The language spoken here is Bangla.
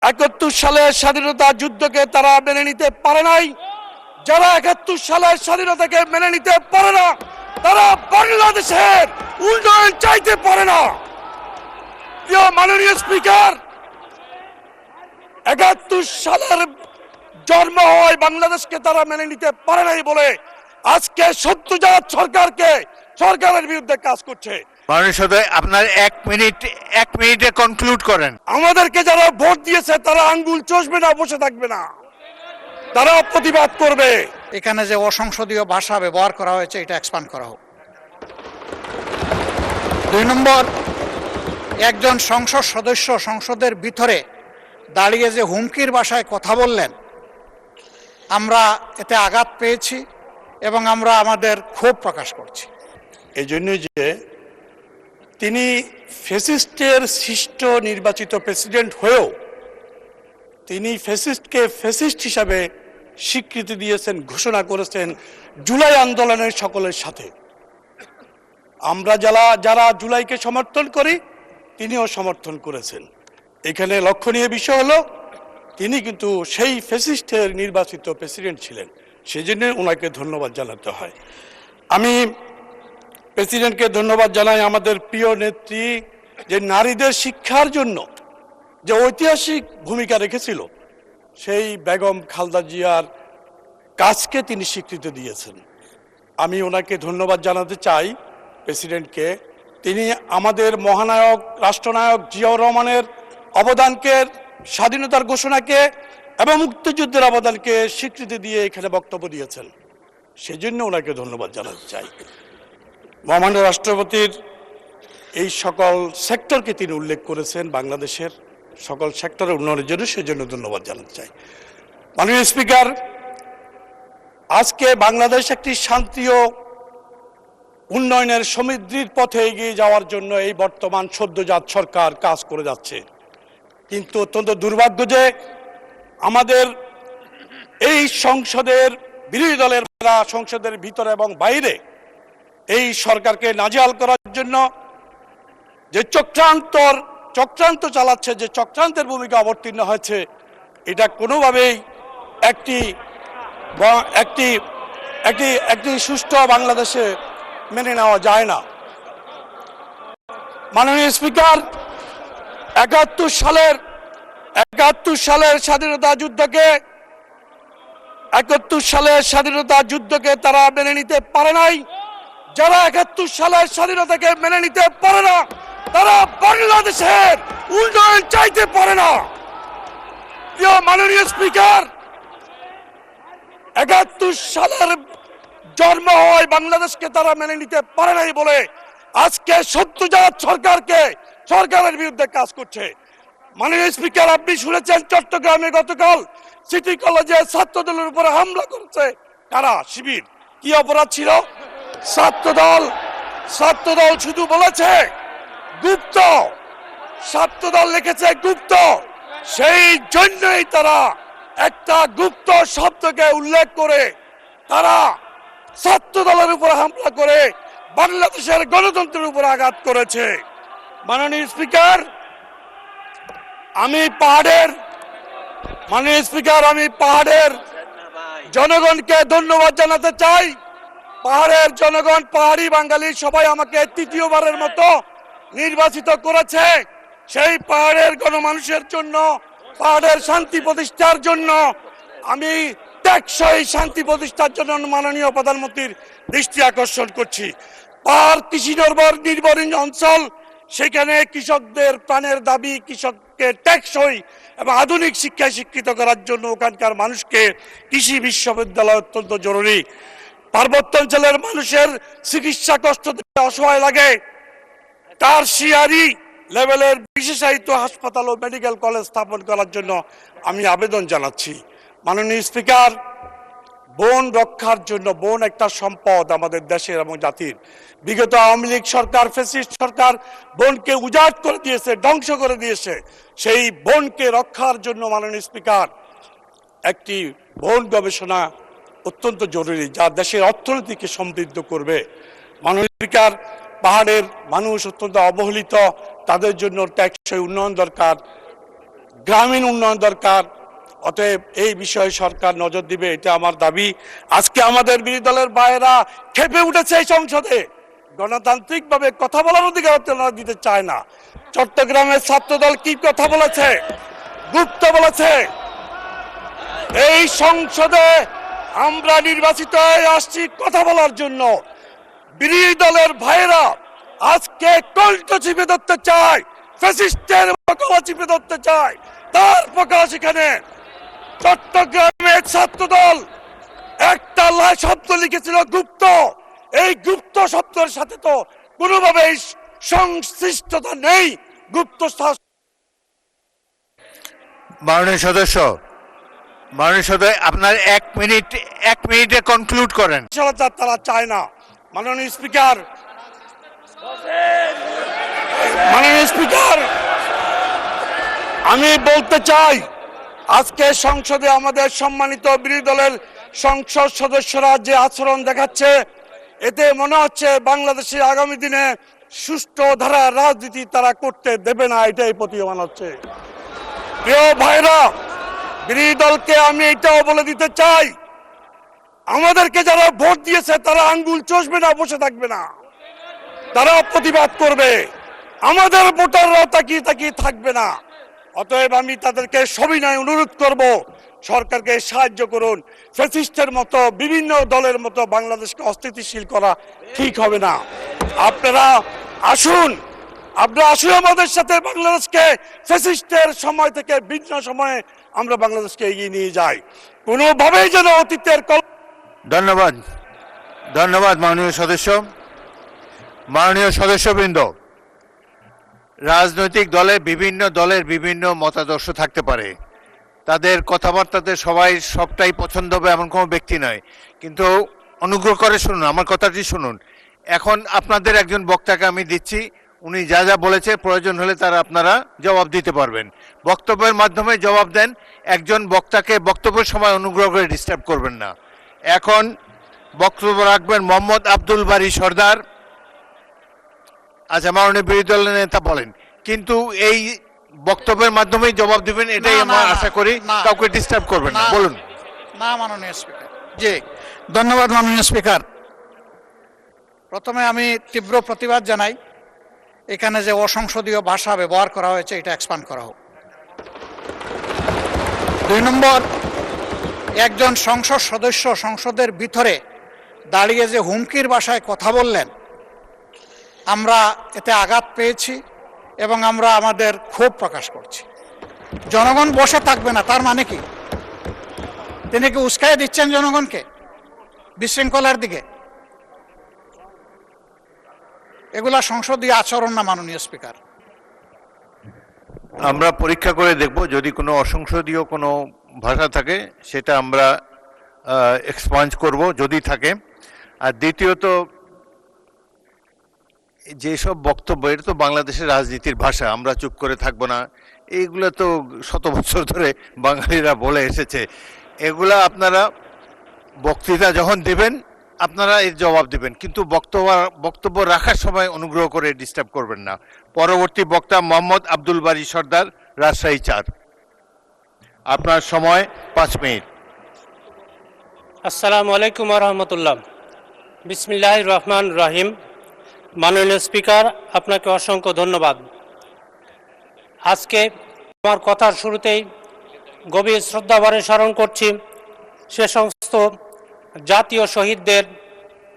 71 সালের স্বাধীনতা যুদ্ধকে তারা মেনে নিতে পারে নাই। যারা 71 সালের স্বাধীনতাকে মেনে নিতে পারে না, তারা বাংলাদেশের উন্নয়ন চাইতে পারে না। প্রিয় মাননীয় স্পিকার, 71 সালের জন্ম হয় বাংলাদেশকে তারা মেনে নিতে পারে নাই বলে আজকে সত্যজাত সরকারের বিরুদ্ধে কাজ করছে। আপনার এক মিনিটে কনক্লুড করেন। আমাদেরকে যারা ভোট দিয়েছে তারা আঙ্গুল চষবে না, বসে থাকবে না, তারা প্রতিবাদ করবে। এখানে যে অসংসদীয় ভাষা ব্যবহার করা হয়েছে এটা এক্সপান্ড করা হোক। 2 নম্বর, একজন সংসদ সদস্য সংসদের ভিতরে দাঁড়িয়ে যে হুমকির ভাষায় কথা বললেন, আমরা এতে আঘাত পেয়েছি এবং আমরা আমাদের ক্ষোভ প্রকাশ করছি। এই জন্য যে তিনি ফ্যাসিস্টের সৃষ্ট নির্বাচিত প্রেসিডেন্ট হয়েও তিনি ফ্যাসিস্টকে ফ্যাসিস্ট হিসাবে স্বীকৃতি দিয়েছেন, ঘোষণা করেছেন জুলাই আন্দোলনের সকলের সাথে। আমরা যারা জুলাইকে সমর্থন করি তিনিও সমর্থন করেছেন। এখানে লক্ষণীয় বিষয় হলো তিনি কিন্তু সেই ফ্যাসিস্টের নির্বাচিত প্রেসিডেন্ট ছিলেন, সেজন্য ওনাকে ধন্যবাদ জানাতে হয়। আমি প্রেসিডেন্টকে ধন্যবাদ জানাই, আমাদের প্রিয় নেত্রী যে নারীদের শিক্ষার জন্য যে ঐতিহাসিক ভূমিকা রেখেছিল, সেই বেগম খালেদা জিয়ার কাজকে তিনি স্বীকৃতি দিয়েছেন। আমি ওনাকে ধন্যবাদ জানাতে চাই প্রেসিডেন্টকে। তিনি আমাদের মহানায়ক রাষ্ট্রনায়ক জিয়াউর রহমানের অবদানকে, স্বাধীনতার ঘোষণাকে এবং মুক্তিযুদ্ধের অবদানকে স্বীকৃতি দিয়ে এখানে বক্তব্য দিয়েছেন, সেজন্য ওনাকে ধন্যবাদ জানাতে চাই। মহামান্য রাষ্ট্রপতির এই সকল সেক্টরকে তিনি উল্লেখ করেছেন, বাংলাদেশের সকল সেক্টরের উন্নয়নের জন্য, সেজন্য ধন্যবাদ জানাতে চাই। মাননীয় স্পিকার, আজকে বাংলাদেশ একটি শান্তি ও উন্নয়নের সমৃদ্ধির পথে এগিয়ে যাওয়ার জন্য এই বর্তমান সদ্যজাত সরকার কাজ করে যাচ্ছে। কিন্তু অত্যন্ত দুর্ভাগ্য যে আমাদের এই সংসদের বিরোধী দলের সংসদের ভিতরে এবং বাইরে এই সরকারকে নাজেহাল করার জন্য যে চক্রান্ত চালাচ্ছে, যে চক্রান্তের ভূমিকা অবতীর্ণ হয়েছে, এটা কোনোভাবেই একটি সুষ্ঠু বাংলাদেশে মেনে নেওয়া যায় না। মাননীয় স্পিকার, 71 সালের স্বাধীনতা যুদ্ধকে তারা মেনে নিতে পারে নাই। যারা 71 সালের স্বাধীনতাকে মেনে নিতে পারে না, তারা বাংলাদেশের উন্নয়ন চাইতে পারে না। প্রিয় মাননীয় স্পিকার, 71 সালের জন্ম হয় বাংলাদেশকে তারা মেনে নিতে পারে নাই বলে আজকে সত্যজাত সরকারের বিরুদ্ধে কাজ করছে। মাননীয় স্পিকার, আপনি শুনেছেন চট্টগ্রামে গতকাল সিটি কলেজে ছাত্রদলের উপরে হামলা করছে কারা? শিবির। কি অপরাধ ছিল? ছাত্রদল শুধু বলেছে গুপ্ত, ছাত্রদল লিখেছে গুপ্ত, সেই জন্যই তারা একটা গুপ্ত শব্দকে উল্লেখ করে তারা ছাত্রদলের উপর হামলা করে বাংলাদেশের গণতন্ত্রের উপর আঘাত করেছে। মাননীয় স্পিকার, আমি পাহাড়ের জনগণকে ধন্যবাদ জানাতে চাই। পাহাড়ের জনগণ, পাহাড়ি বাঙালি সবাই আমাকে তৃতীয়বারের মতো নির্বাচিত করেছে। সেই পাহাড়ের গণমানুষের জন্য, পাহাড়ের শান্তি প্রতিষ্ঠার জন্য, আমি টেকসই শান্তি প্রতিষ্ঠার জন্য মাননীয় প্রধানমন্ত্রীর দৃষ্টি আকর্ষণ করছি। পাহাড় কৃষি নির্ভর অঞ্চল, সেখানে কৃষকদের প্রাণের দাবি, কৃষককে টেকসই এবং আধুনিক শিক্ষায় শিক্ষিত করার জন্য ওখানকার মানুষকে কৃষি বিশ্ববিদ্যালয় অত্যন্ত জরুরি। পার্বত্য অঞ্চলের মানুষের চিকিৎসা কষ্ট অসহায় লাগে, টারশিয়ারি লেভেলের বিশেষায়িত হাসপাতাল ও মেডিকেল কলেজ স্থাপন করার জন্য আমি আবেদন জানাচ্ছি। মাননীয় স্পিকার, বন রক্ষার জন্য, বন একটা সম্পদ আমাদের দেশের এবং জাতির। বিগত আওয়ামী লীগ সরকার, ফ্যাসিস্ট সরকার বনকে উজাড় করে দিয়েছে, ধ্বংস করে দিয়েছে। সেই বনকে রক্ষার জন্য মাননীয় স্পিকার, একটি বন গবেষণা অত্যন্ত জরুরি, যা দেশের অর্থনীতিকে সমৃদ্ধ করবে। মাননীয় স্পিকার, পাহাড়ের মানুষ অত্যন্ত অবহেলিত, তাদের জন্য টেকসই উন্নয়ন দরকার। গ্রামীণ উন্নয়ন দরকার। অতএব এই বিষয়ে সরকার নজর দিবে, এটা আমার দাবি। আজকে আমাদের বিরোধী দলের ভাইয়েরা খেপে উঠেছে এই সংসদে, গণতান্ত্রিকভাবে কথা বলার অধিকার তারা দিতে চায় না। চট্টগ্রামের ছাত্রদল কি কথা বলেছে? গুপ্ত বলেছে। এই সংসদে আমরা নির্বাচিত হয়ে আসছি কথা বলার জন্য। বিরোধী দলের ভাইয়েরা আজকে কণ্ঠ চিপে ধরতে চায়, ফ্যাসিস্টের গলা চিপে ধরতে চায়। তার প্রকাশ এখানে চট্টগ্রামের ছাত্রদল একটা শব্দ লিখেছিল গুপ্ত। এই গুপ্ত শব্দের সাথে তো কোনোভাবে সংশ্লিষ্টতা নেই। গুপ্ত মাননীয় সদস্য, আপনার এক মিনিটে কনক্লুড করেন। তারা চায় না। মাননীয় স্পিকার, আমি বলতে চাই, আজকে সংসদে আমাদের সম্মানিত বিরোধী দলের সংসদ সদস্যরা যে আচরণ দেখাচ্ছে, এতে মনে হচ্ছে বাংলাদেশের আগামী দিনে সুষ্ঠু ধারা রাজনীতি তারা করতে দেবে না, এটাই প্রতীয়মান হচ্ছে। প্রিয় ভাইরা, বিরোধী দলকে আমি এটাও বলে দিতে চাই, আমাদেরকে যারা ভোট দিয়েছে তারা আঙ্গুল চষবে না, বসে থাকবে না, তারা প্রতিবাদ করবে। আমাদের ভোটাররাও তাকিয়ে তাকিয়ে থাকবে না। অতএব আমি তাদেরকে সবিনয় অনুরোধ করব, সরকারকে সাহায্য করুন। ফ্যাসিস্টের মতো বিভিন্ন দলের মতো বাংলাদেশকে অস্থিতিশীল করা ঠিক হবে না। আপনারা আসুন আমাদের সাথে বাংলাদেশকে ফ্যাসিস্টের সময় থেকে ভিন্ন সময়ে আমরা বাংলাদেশকে এগিয়ে নিয়ে যাই। কোনোভাবেই যেন অতীতের ধন্যবাদ মাননীয় সদস্যবৃন্দ। রাজনৈতিক বিভিন্ন দলের বিভিন্ন মতাদর্শ থাকতে পারে, তাদের কথাবার্তাতে সবটাই পছন্দ হবে এমন কোনো ব্যক্তি নয়, কিন্তু অনুগ্রহ করে শুনুন, আমার কথাটি শুনুন। এখন আপনাদের একজন বক্তাকে আমি দিচ্ছি, উনি যা যা বলেছে প্রয়োজন হলে আপনারা জবাব দিতে পারবেন। বক্তব্যের মাধ্যমে জবাব দেন। একজন বক্তাকে বক্তব্যের সময় অনুগ্রহ করে ডিস্টার্ব করবেন না। এখন বক্তব্য রাখবেন মোহাম্মদ আব্দুল বারী সরদার। আচ্ছা, মাননীয় বিরোধী দলের নেতা বলেন, কিন্তু এই বক্তব্যের মাধ্যমেই জবাব দিবেন, এটাই আমরা আশা করি। কাউকে ডিস্টার্ব করবেন না, বলুন। না মাননীয় স্পিকার। জি, ধন্যবাদ মাননীয় স্পিকার। প্রথমে আমি তীব্র প্রতিবাদ জানাই, এখানে যে অসংসদীয় ভাষা ব্যবহার করা হয়েছে এটা এক্সপান্ড করা হোক। 2 নম্বর, একজন সংসদ সদস্য সংসদের ভিতরে দাঁড়িয়ে যে হুমকির ভাষায় কথা বললেন, আমরা এতে আঘাত পেয়েছি এবং আমরা আমাদের ক্ষোভ প্রকাশ করছি। জনগণ বসে থাকবে না তার মানে কি? তিনি কি উস্কাই দিচ্ছেন জনগণকে বিশৃঙ্খলার দিকে? এগুলা সংসদীয় আচরণ না মাননীয় স্পিকার। আমরা পরীক্ষা করে দেখব, যদি কোনো অসংসদীয় কোনো ভাষা থাকে সেটা আমরা এক্সপাঞ্জ করব যদি থাকে। আর দ্বিতীয়ত, যেসব বক্তব্য, এটা তো বাংলাদেশের রাজনীতির ভাষা, আমরা চুপ করে থাকবো না, এইগুলো তো শত বছর ধরে বাঙালিরা বলে এসেছে। এগুলা আপনারা বক্তৃতা যখন দেবেন আপনারা এর জবাব দেবেন, কিন্তু বক্তব্য রাখার সময় অনুগ্রহ করে ডিস্টার্ব করবেন না। পরবর্তী বক্তা মোহাম্মদ আব্দুল বারী সরদার, রাজশাহী 4। আপনার সময় 5 মিনিট। আসসালামু আলাইকুম রহমতুল্লাহ। বিসমিল্লাহির রহমান রহিম। মাননীয় স্পিকার, আপনাকে অসংখ্য ধন্যবাদ। আজকে আমার কথার শুরুতেই গভীর শ্রদ্ধাভরে স্মরণ করছি সে সমস্ত জাতীয় শহীদদের